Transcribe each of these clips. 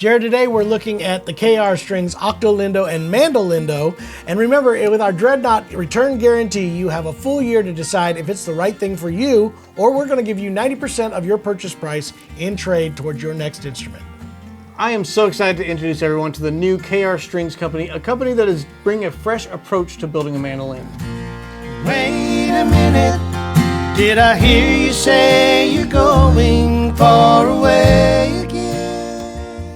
Jared, today we're looking at the KR Strings Octolindo and Mandolindo. And remember, with our Dreadnought return guarantee, you have a full year to decide if it's the right thing for you, or we're going to give you 90% of your purchase price in trade towards your next instrument. I am so excited to introduce everyone to the new KR Strings company, a company that is bringing a fresh approach to building a mandolin. Wait a minute, did I hear you say you're going far away again?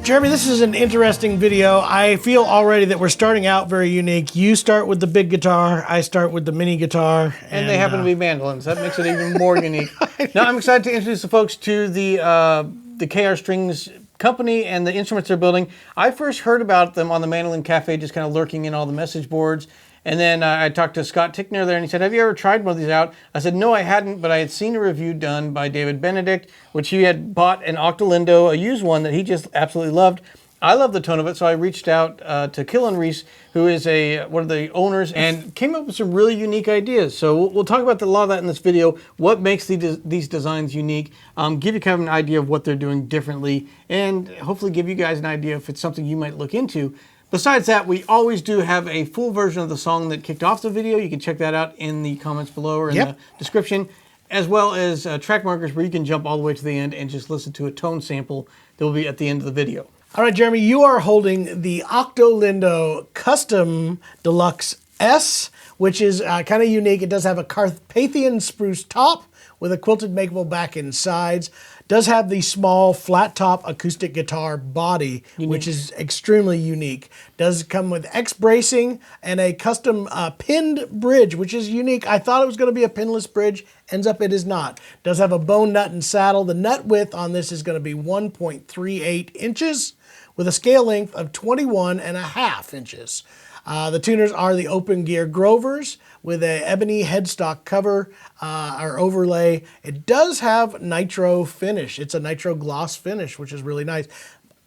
Jeremy, this is an interesting video. I feel already that we're starting out very unique. You start with the big guitar, I start with the mini guitar. And they happen to be mandolins. That makes it even more unique. Now, I'm excited to introduce the folks to the KR Strings company and the instruments they're building. I first heard about them on the Mandolin Cafe, just kind of lurking in all the message boards. And then I talked to Scott Tickner there, and he said, have you ever tried one of these out? I said, no, I hadn't, but I had seen a review done by David Benedict, which he had bought an Octolindo, a used one that he just absolutely loved. I love the tone of it, so I reached out to Killen Reese, who is one of the owners, and came up with some really unique ideas. So we'll talk about a lot of that in this video, what makes these designs unique, give you kind of an idea of what they're doing differently, and hopefully give you guys an idea if it's something you might look into. Besides that, we always do have a full version of the song that kicked off the video. You can check that out in the comments below or in the description, as well as track markers where you can jump all the way to the end and just listen to a tone sample that will be at the end of the video. All right, Jeremy, you are holding the Octolindo Custom Deluxe S, which is kind of unique. It does have a Carpathian spruce top with a quilted makeable back and sides. Does have the small flat top acoustic guitar body, which is extremely unique. Does come with X bracing and a custom pinned bridge, which is unique. I thought it was going to be a pinless bridge. Ends up it is not. Does have a bone nut and saddle. The nut width on this is going to be 1.38 inches with a scale length of 21.5 inches. The tuners are the Open Gear Grovers with an ebony headstock cover or overlay. It does have nitro finish. It's a nitro gloss finish, which is really nice.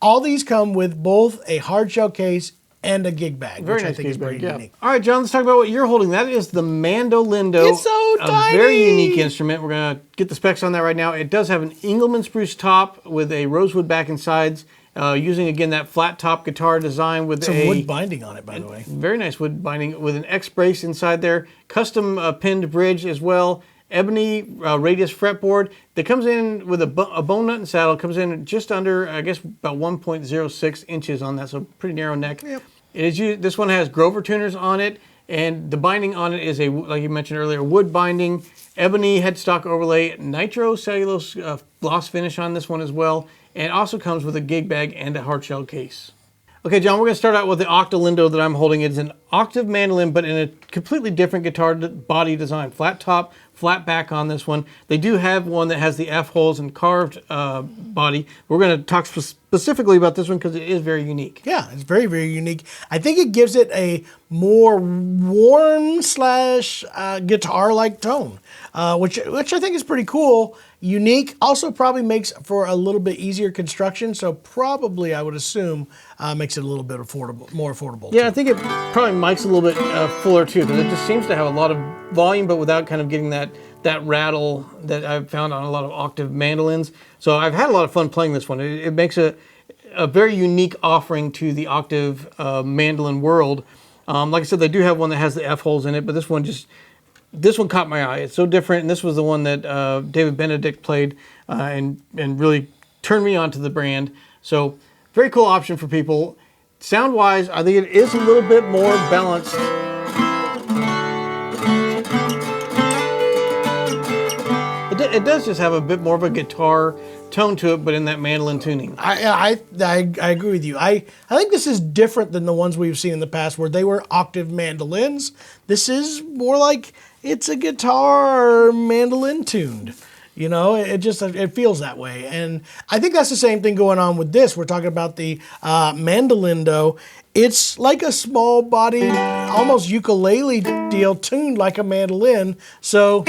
All these come with both a hard shell case and a gig bag, which I think is pretty unique. All right, John, let's talk about what you're holding. That is the Mandolindo. It's so tiny. A very unique instrument. We're going to get the specs on that right now. It does have an Engelmann spruce top with a rosewood back and sides. Using, again, that flat top guitar design with some wood binding on it, by the way. Very nice wood binding with an X brace inside there. Custom pinned bridge as well. Ebony radius fretboard that comes in with a bone nut and saddle. Comes in just under, I guess, about 1.06 inches on that, so pretty narrow neck. Yep. This one has Grover tuners on it, and the binding on it is like you mentioned earlier, wood binding, ebony headstock overlay, nitro cellulose gloss finish on this one as well. And it also comes with a gig bag and a hard shell case. Okay, John, we're going to start out with the Octolindo that I'm holding. It's an octave mandolin, but in a completely different guitar body design. Flat top, flat back on this one. They do have one that has the F-holes and carved body. We're going to talk specifically about this one because it is very unique. Yeah, it's very, very unique. I think it gives it a more warm slash guitar-like tone, which I think is pretty cool. Unique, also probably makes for a little bit easier construction, so probably I would assume makes it a little bit more affordable. Yeah, too. I think it probably mics a little bit fuller too, because it just seems to have a lot of volume, but without kind of getting that rattle that I've found on a lot of octave mandolins. So I've had a lot of fun playing this one. It makes a very unique offering to the octave mandolin world. Like I said, they do have one that has the F-holes in it, but this one caught my eye. It's so different, and this was the one that David Benedict played and really turned me on to the brand. So very cool option for people. Sound-wise, I think it is a little bit more balanced. It does just have a bit more of a guitar tone to it, but in that mandolin tuning. I agree with you. I think this is different than the ones we've seen in the past where they were octave mandolins. This is more like it's a guitar mandolin tuned. You know, it feels that way. And I think that's the same thing going on with this. We're talking about the Mandolindo. It's like a small-bodied, almost ukulele deal tuned like a mandolin. So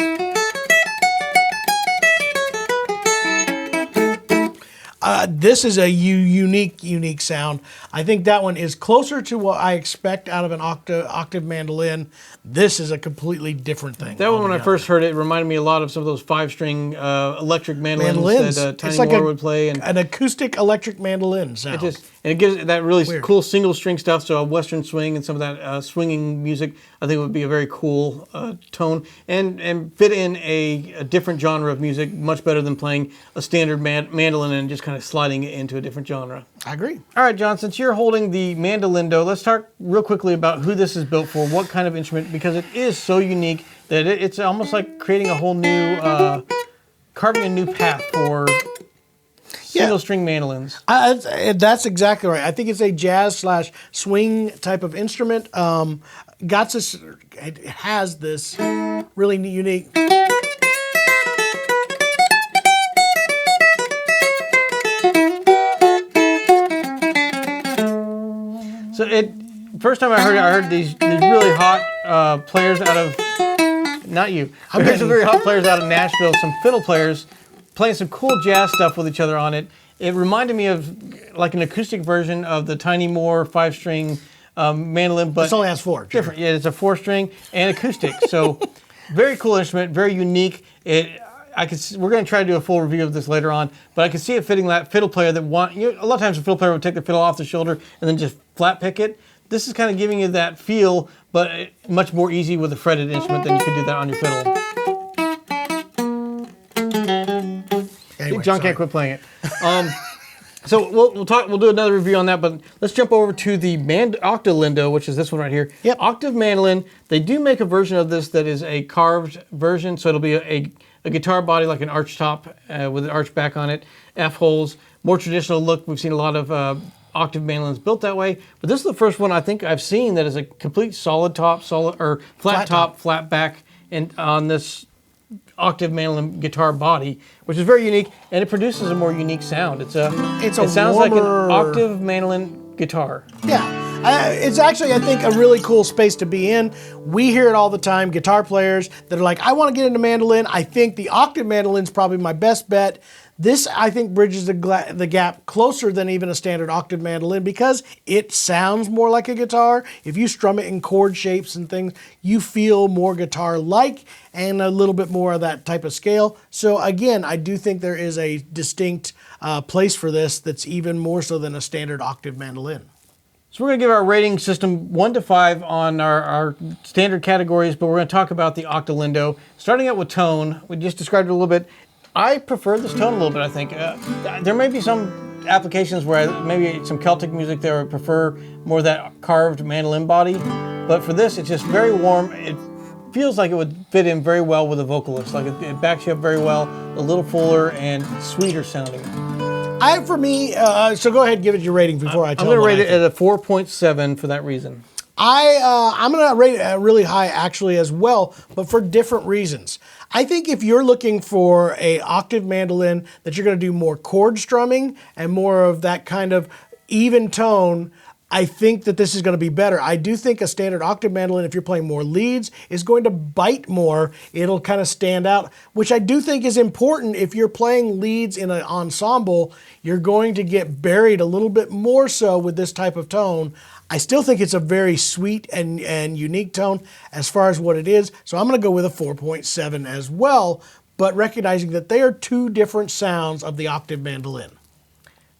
This is a unique sound. I think that one is closer to what I expect out of an octave mandolin. This is a completely different thing. That one, when I first heard it, it reminded me a lot of some of those 5-string electric mandolins that Tiny like Moore would play. And an acoustic electric mandolin sound. It gives that really cool single string stuff. So a Western swing and some of that swinging music, I think would be a very cool tone and fit in a different genre of music much better than playing a standard mandolin and just kind of sliding it into a different genre. I agree. All right, John, since you're holding the Mandolindo, let's talk real quickly about who this is built for, what kind of instrument, because it is so unique that it's almost like creating a whole new, carving a new path for single string mandolins. That's exactly right. I think it's a jazz / swing type of instrument. It has this really unique. So first time I heard these really hot players out of, not you, I heard some very hot players out of Nashville, some fiddle players playing some cool jazz stuff with each other on it. It reminded me of like an acoustic version of the Tiny Moore 5-string mandolin, but it only has 4. Different, yeah, it's a 4-string and acoustic. So very cool instrument, very unique. We're going to try to do a full review of this later on, but I can see it fitting that fiddle player that a lot of times a fiddle player would take the fiddle off the shoulder and then just flat pick it. This is kind of giving you that feel, but much more easy with a fretted instrument than you could do that on your fiddle. Anyway, John can't quit playing it. So we'll do another review on that, but let's jump over to the Octolindo, which is this one right here. Yep. Octave mandolin. They do make a version of this that is a carved version, so it'll be a guitar body like an arch top with an arch back on it, F holes, more traditional look. We've seen a lot of octave mandolins built that way, but this is the first one I think I've seen that is a complete solid top, flat top, flat back, and on this octave mandolin guitar body, which is very unique, and it produces a more unique sound. It sounds like an octave mandolin guitar. Yeah, it's actually, I think, a really cool space to be in. We hear it all the time, guitar players that are like, I want to get into mandolin. I think the octave mandolin is probably my best bet. This, I think, bridges the gap closer than even a standard octave mandolin because it sounds more like a guitar. If you strum it in chord shapes and things, you feel more guitar-like and a little bit more of that type of scale. So again, I do think there is a distinct place for this that's even more so than a standard octave mandolin. So we're going to give our rating system 1 to 5 on our standard categories, but we're going to talk about the Octolindo. Starting out with tone, we just described it a little bit. I prefer this tone a little bit, I think. There may be some applications where maybe some Celtic music there would prefer more of that carved mandolin body, but for this, it's just very warm. It feels like it would fit in very well with a vocalist. Like it backs you up very well, a little fuller and sweeter sounding. For me, so go ahead and give it your rating before I tell you. I'm going to rate it at a 4.7 for that reason. I'm going to rate it really high actually as well, but for different reasons. I think if you're looking for a octave mandolin that you're going to do more chord strumming and more of that kind of even tone, I think that this is going to be better. I do think a standard octave mandolin, if you're playing more leads, is going to bite more. It'll kind of stand out, which I do think is important. If you're playing leads in an ensemble, you're going to get buried a little bit more so with this type of tone. I still think it's a very sweet and unique tone as far as what it is. So I'm going to go with a 4.7 as well, but recognizing that they are two different sounds of the octave mandolin.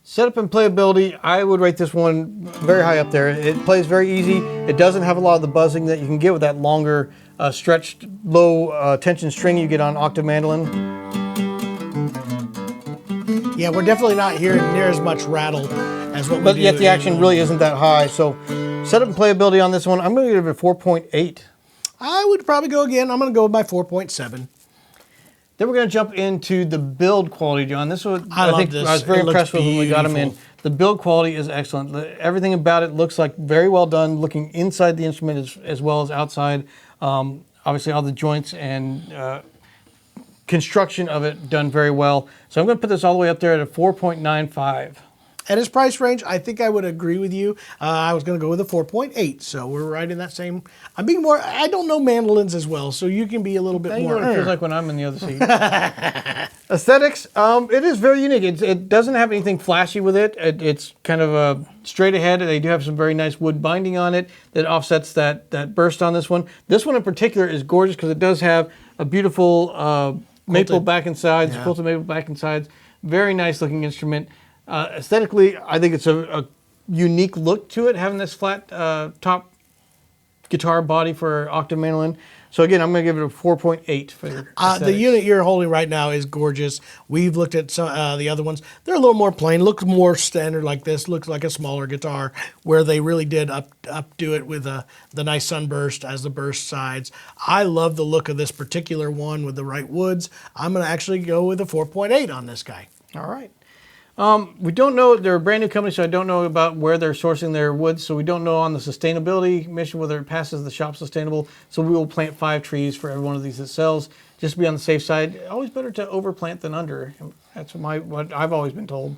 Setup and playability, I would rate this one very high up there. It plays very easy. It doesn't have a lot of the buzzing that you can get with that longer, stretched, low tension string you get on octave mandolin. Yeah, we're definitely not hearing near as much rattle as what we do. But yet the action really isn't that high. So setup and playability on this one, I'm going to give it a 4.8. I would probably go again. I'm going to go with my 4.7. Then we're going to jump into the build quality, John. This was, I was very impressed with when we got them in. The build quality is excellent. Everything about it looks like very well done, looking inside the instrument as well as outside. Obviously, all the joints and construction of it done very well. So I'm going to put this all the way up there at a 4.95. At his price range, I think I would agree with you. I was going to go with a 4.8, so we're right in that same. I'm being more. I don't know mandolins as well, so you can be a little bit You more. know what it feels like when I'm in the other seat. Aesthetics, it is very unique. It doesn't have anything flashy with it. It's kind of straight ahead. They do have some very nice wood binding on it that offsets that burst on this one. This one in particular is gorgeous because it does have a beautiful maple back and sides, quilted maple back and sides. Very nice looking instrument. Aesthetically, I think it's a unique look to it, having this flat top guitar body for octave mandolin. So again, I'm going to give it a 4.8 for the unit you're holding right now is gorgeous. We've looked at some the other ones. They're a little more plain, look more standard like this. Looks like a smaller guitar, where they really did updo it with the nice sunburst as the burst sides. I love the look of this particular one with the right woods. I'm going to actually go with a 4.8 on this guy. All right. We don't know, they're a brand new company, so I don't know about where they're sourcing their wood, so we don't know on the sustainability mission whether it passes the Shoppe Sustainable, so we will plant 5 trees for every one of these that sells, just to be on the safe side. Always better to overplant than under. That's what I've always been told.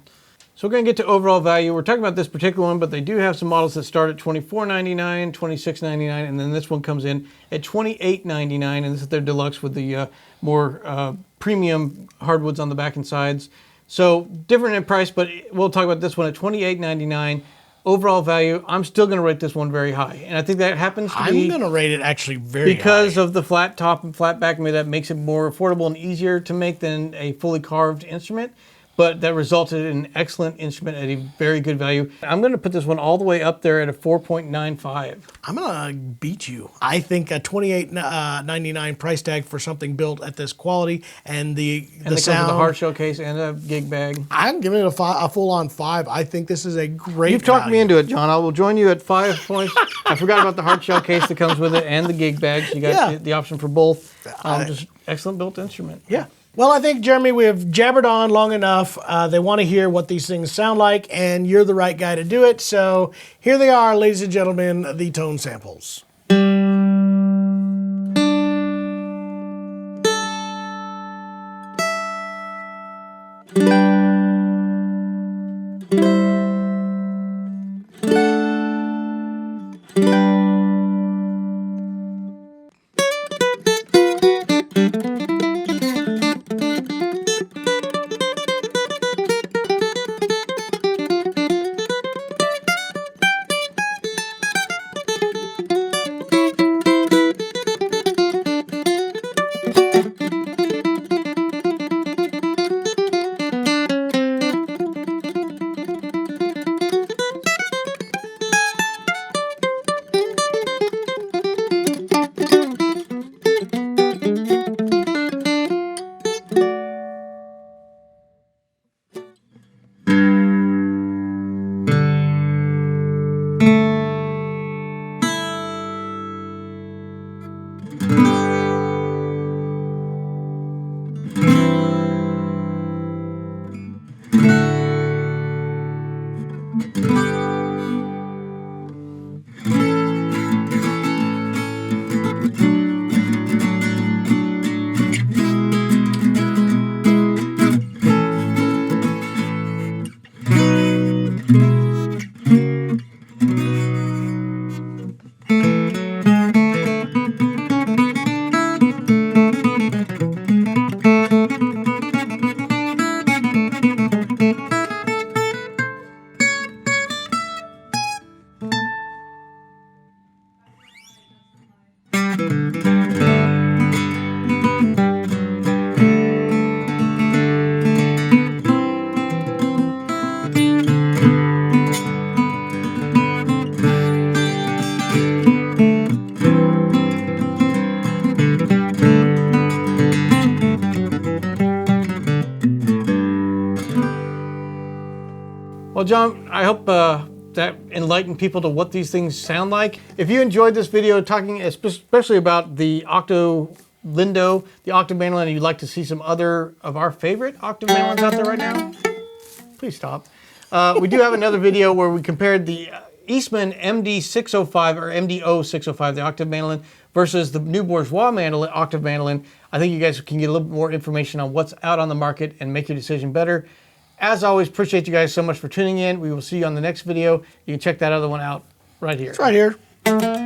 So we're going to get to overall value. We're talking about this particular one, but they do have some models that start at $24.99, $26.99, and then this one comes in at $28.99, and this is their deluxe with the more premium hardwoods on the back and sides. So different in price, but we'll talk about this one at $28.99. Overall value, I'm still going to rate this one very high. And I think that happens to be... I'm going to rate it actually very high. Because of the flat top and flat back, maybe that makes it more affordable and easier to make than a fully carved instrument. But that resulted in an excellent instrument at a very good value. I'm going to put this one all the way up there at a 4.95. I'm going to beat you. I think a $28.99 price tag for something built at this quality and the sound. Comes with a hard shell case and a gig bag. I'm giving it a full-on 5. I think this is a great You've talked me into it, John. I will join you at 5 points. I forgot about the hard shell case that comes with it and the gig bags. You got the option for both. Just excellent built instrument. Yeah. Well, I think, Jeremy, we have jabbered on long enough. They want to hear what these things sound like, and you're the right guy to do it. So here they are, ladies and gentlemen, the tone samples. Well, John, I hope that enlightened people to what these things sound like. If you enjoyed this video talking especially about the Octolindo, the octave mandolin, and you'd like to see some other of our favorite octave mandolins out there right now, please stop. We do have another video where we compared the Eastman MD605 or MDO605, the octave mandolin, versus the new bourgeois mandolin, octave mandolin. I think you guys can get a little bit more information on what's out on the market and make your decision better. As always, appreciate you guys so much for tuning in. We will see you on the next video. You can check that other one out right here. It's right here.